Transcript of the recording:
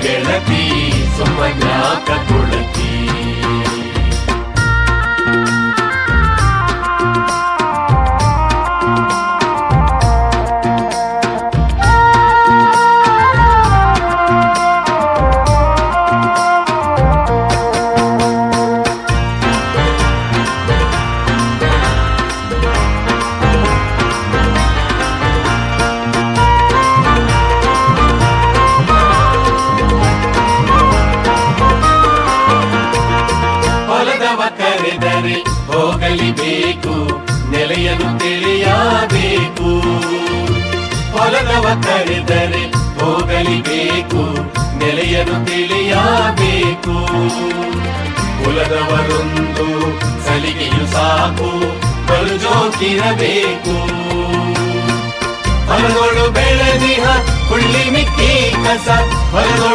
ಗೆಳತಿ ಸುಮ್ಮನ್ಯಾಕ ಕೊಳತಿ. ಕರೆದರೆ ಹೋಗಲಿಬೇಕು, ನೆಲೆಯನ್ನು ತಿಳಿಯಬೇಕು. ಹೊಲದವ ಕರೆದರೆ ಹೋಗಲಿಬೇಕು, ನೆಲೆಯನ್ನು ತಿಳಿಯಬೇಕು. ಕುಲದವರೊಂದು ಸಲಿಗೆಯು ಸಾಕು, ಬಲು ಜೋಕಿರಬೇಕು. ಹೊಲದೊಳು ಬೆಳೆದಿಹ ಹುಳ್ಳಿ ಮಿಕ್ಕಿ ಕಸ, ಹೊಲದೊಳು